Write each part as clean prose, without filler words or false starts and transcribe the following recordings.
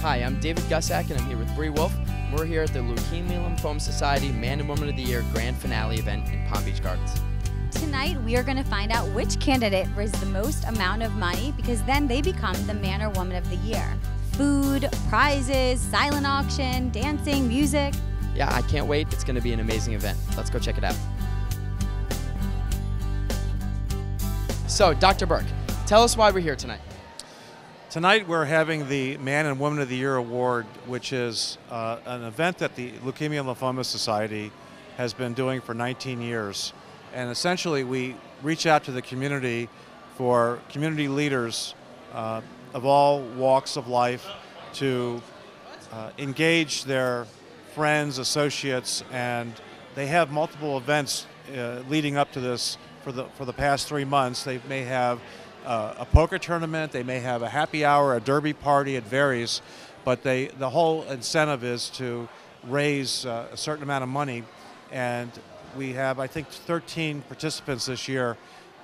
Hi, I'm David Gussack, and I'm here with Brie. We're here at the Leukemia Lymphoma Society Man and Woman of the Year Grand Finale event in Palm Beach Gardens. Tonight, we are going to find out which candidate raised the most amount of money, because then they become the Man or Woman of the Year. Food, prizes, silent auction, dancing, music. Yeah, I can't wait. It's going to be an amazing event. Let's go check it out. So, Dr. Burke, tell us why we're here tonight. Tonight we're having the Man and Woman of the Year Award, which is an event that the Leukemia and Lymphoma Society has been doing for 19 years. And essentially we reach out to the community for community leaders of all walks of life to engage their friends, associates, and they have multiple events leading up to this for the past 3 months. They may have a poker tournament, they may have a happy hour, a derby party, it varies, but the whole incentive is to raise a certain amount of money, and we have, I think, 13 participants this year,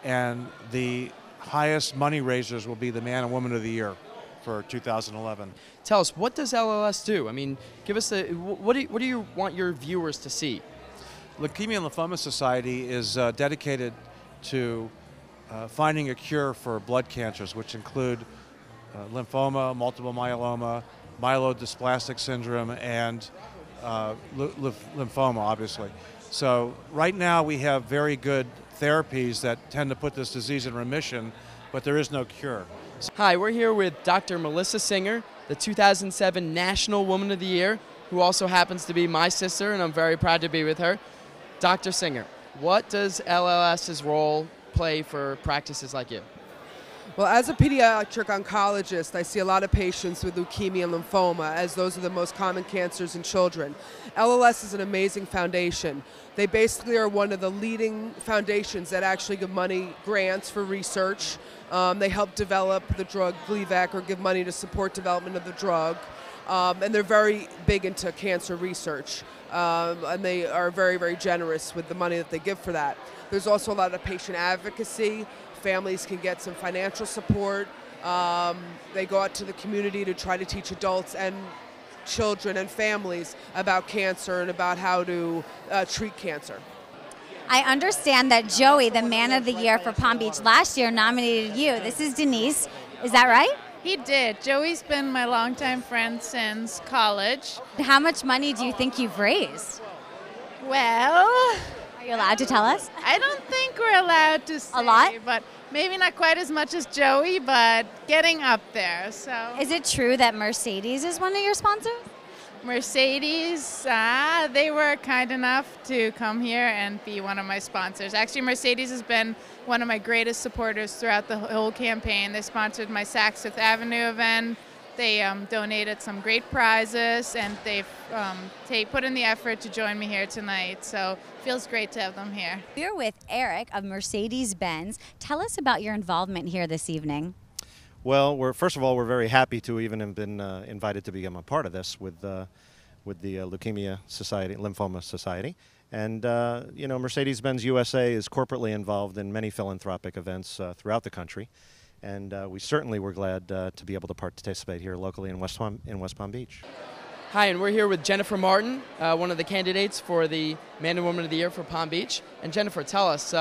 and the highest money raisers will be the Man and Woman of the Year for 2011. Tell us, what does LLS do? I mean, give us what do you want your viewers to see? Leukemia and Lymphoma Society is dedicated to finding a cure for blood cancers, which include lymphoma, multiple myeloma, myelodysplastic syndrome, and lymphoma, obviously. So right now we have very good therapies that tend to put this disease in remission, but there is no cure. Hi, we're here with Dr. Melissa Singer, the 2007 National Woman of the Year, who also happens to be my sister, and I'm very proud to be with her. Dr. Singer, what does LLS's role play for practices like you? Well, as a pediatric oncologist, I see a lot of patients with leukemia and lymphoma, as those are the most common cancers in children. LLS is an amazing foundation. They basically are one of the leading foundations that actually give money grants for research. They help develop the drug Gleevec, or give money to support development of the drug. And they're very big into cancer research. And they are very, very generous with the money that they give for that. There's also a lot of patient advocacy. Families can get some financial support. They go out to the community to try to teach adults and children and families about cancer and about how to treat cancer. I understand that Joey, the Man of the Year for Palm Beach last year, nominated you. This is Denise. Is that right? He did. Joey's been my longtime friend since college. How much money do you think you've raised? Well, are you allowed to tell us? I don't think we're allowed to say. A lot? But maybe not quite as much as Joey, but getting up there. So. Is it true that Mercedes is one of your sponsors? Mercedes, they were kind enough to come here and be one of my sponsors. Actually, Mercedes has been one of my greatest supporters throughout the whole campaign. They sponsored my Saks Fifth Avenue event. They donated some great prizes, and they've put in the effort to join me here tonight. So it feels great to have them here. We're with Erik of Mercedes-Benz. Tell us about your involvement here this evening. Well, first of all, we're very happy to even have been invited to become a part of this with the Leukemia Society, Lymphoma Society. And, you know, Mercedes-Benz USA is corporately involved in many philanthropic events throughout the country. And we certainly were glad to be able to participate here locally in West Palm Beach. Hi, and we're here with Jennifer Martin, one of the candidates for the Man and Woman of the Year for Palm Beach. And Jennifer, tell us,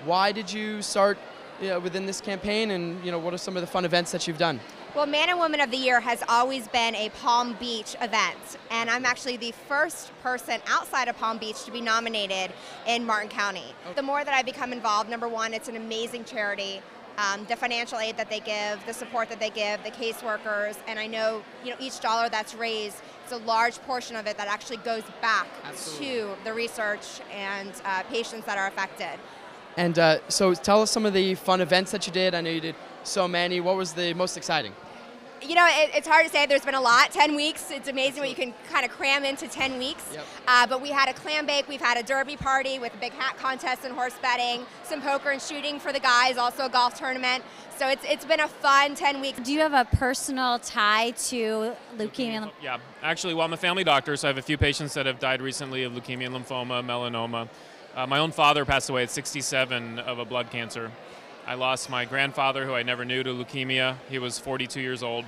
why did you start within this campaign, and what are some of the fun events that you've done? Well, Man and Woman of the Year has always been a Palm Beach event, and I'm actually the first person outside of Palm Beach to be nominated in Martin County. Okay. The more that I become involved, number one, it's an amazing charity. The financial aid that they give, the support that they give, the caseworkers, and I know each dollar that's raised, it's a large portion of it that actually goes back to the research and patients that are affected. And so tell us some of the fun events that you did. I know you did so many. What was the most exciting? It's hard to say. There's been a lot. 10 weeks. It's amazing what you can kind of cram into 10 weeks. Yep. But we had a clam bake. We've had a derby party with a big hat contest and horse betting, some poker and shooting for the guys, also a golf tournament. So it's been a fun 10 weeks. Do you have a personal tie to leukemia? Yeah, actually, well, I'm a family doctor, so I have a few patients that have died recently of leukemia, lymphoma, melanoma. My own father passed away at 67 of a blood cancer. I lost my grandfather, who I never knew, to leukemia. He was 42 years old.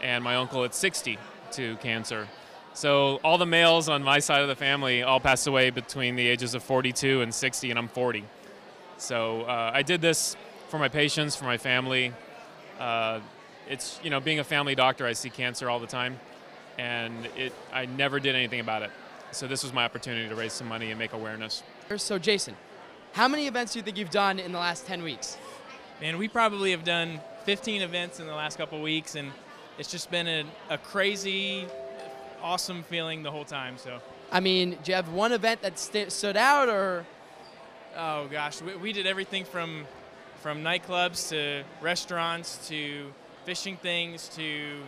and my uncle at 60 to cancer. So all the males on my side of the family all passed away between the ages of 42 and 60, and I'm 40. So I did this for my patients, for my family. It's, you know, being a family doctor, I see cancer all the time, and I never did anything about it. So this was my opportunity to raise some money and make awareness. So Jason, how many events do you think you've done in the last 10 weeks? Man, we probably have done 15 events in the last couple of weeks, and it's just been a crazy, awesome feeling the whole time. So, I mean, do you have one event that stood out, or? Oh gosh, we did everything from nightclubs to restaurants to fishing things to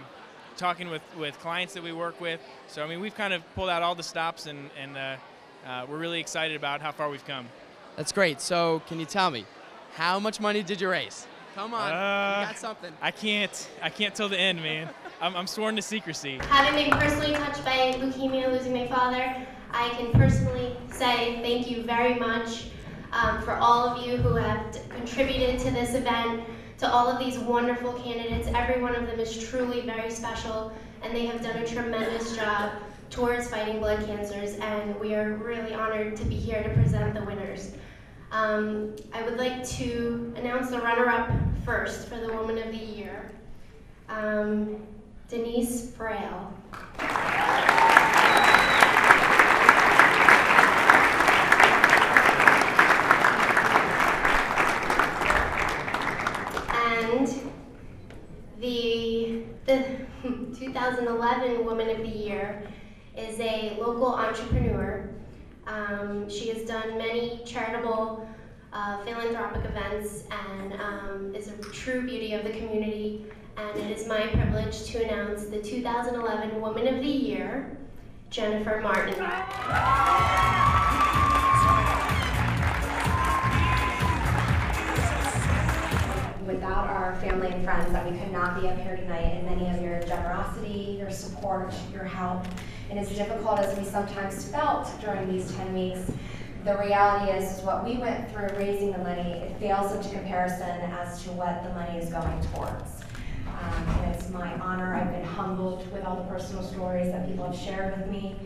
talking with clients that we work with. So I mean, we've kind of pulled out all the stops, and we're really excited about how far we've come. That's great. So can you tell me, how much money did you raise? Come on, you got something. I can't till the end, man. I'm sworn to secrecy. Having been personally touched by leukemia, losing my father, I can personally say thank you very much for all of you who have contributed to this event, to all of these wonderful candidates. Every one of them is truly very special, and they have done a tremendous job towards fighting blood cancers, and we are really honored to be here to present the winners. I would like to announce the runner-up first for the Woman of the Year, Denise Fraile. And the 2011 Woman of the Year is a local entrepreneur. She has done many charitable philanthropic events and is a true beauty of the community. And it is my privilege to announce the 2011 Woman of the Year, Jennifer Martin. Without our family and friends, that we could not be up here tonight, and many of your generosity, your support, your help. And as difficult as we sometimes felt during these 10 weeks, the reality is what we went through raising the money, it fails into comparison as to what the money is going towards. And it's my honor. I've been humbled with all the personal stories that people have shared with me,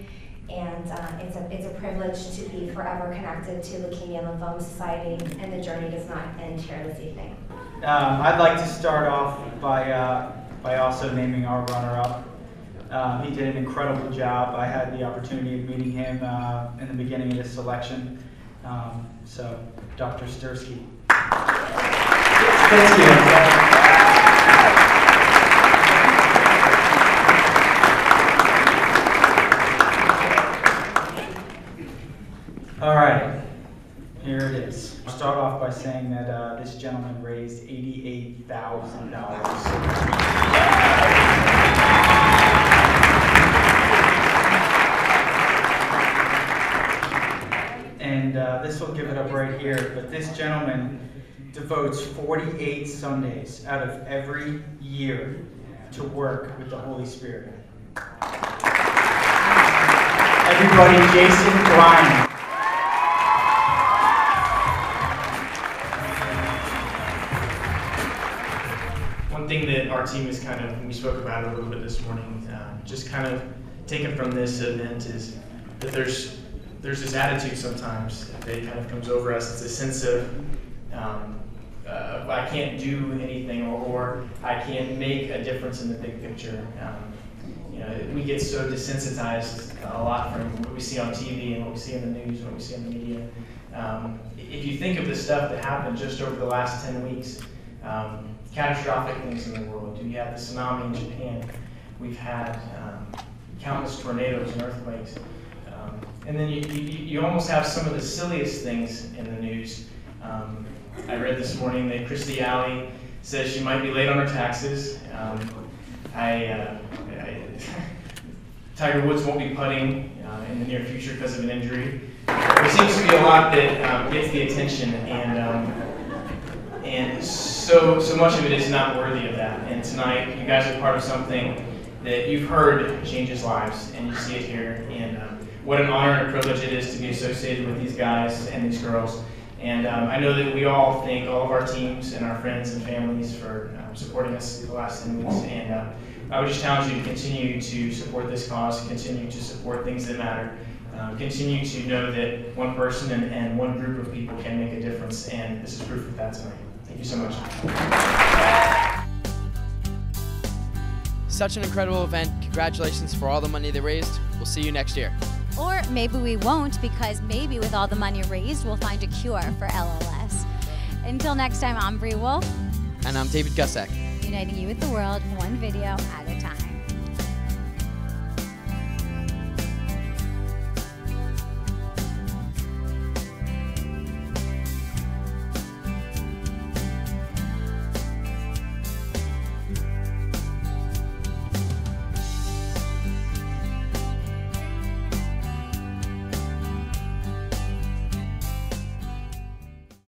and it's a privilege to be forever connected to Leukemia and Lymphoma Society, and the journey does not end here this evening. I'd like to start off by also naming our runner-up. He did an incredible job. I had the opportunity of meeting him in the beginning of this selection. So, Dr. Stursky. Thank you. All right, here it is. I'll start off by saying that this gentleman raised $88,000. And this will give it up right here, but this gentleman devotes 48 Sundays out of every year to work with the Holy Spirit. Everybody, Jason Bryan. One thing that our team is kind of, we spoke about it a little bit this morning, just kind of taken from this event is that there's this attitude sometimes that kind of comes over us. It's a sense of I can't do anything, or I can't make a difference in the big picture. You know, we get so desensitized a lot from what we see on TV and what we see in the news and what we see in the media. If you think of the stuff that happened just over the last 10 weeks, catastrophic things in the world. You have the tsunami in Japan. We've had countless tornadoes and earthquakes. And then you almost have some of the silliest things in the news. I read this morning that Christy Alley says she might be late on her taxes. Tiger Woods won't be putting in the near future because of an injury. There seems to be a lot that gets the attention, and so much of it is not worthy of that. And tonight, you guys are part of something that you've heard changes lives, and you see it here. And what an honor and a privilege it is to be associated with these guys and these girls. And I know that we all thank all of our teams and our friends and families for supporting us the last 10 weeks. And I would just challenge you to continue to support this cause, continue to support things that matter, continue to know that one person and one group of people can make a difference, and this is proof of that tonight. Thank you so much. Such an incredible event. Congratulations for all the money they raised. We'll see you next year. Or maybe we won't, because maybe with all the money raised, we'll find a cure for LLS. Until next time, I'm Brie Wolf. And I'm David Gussack. Uniting you with the world, one video at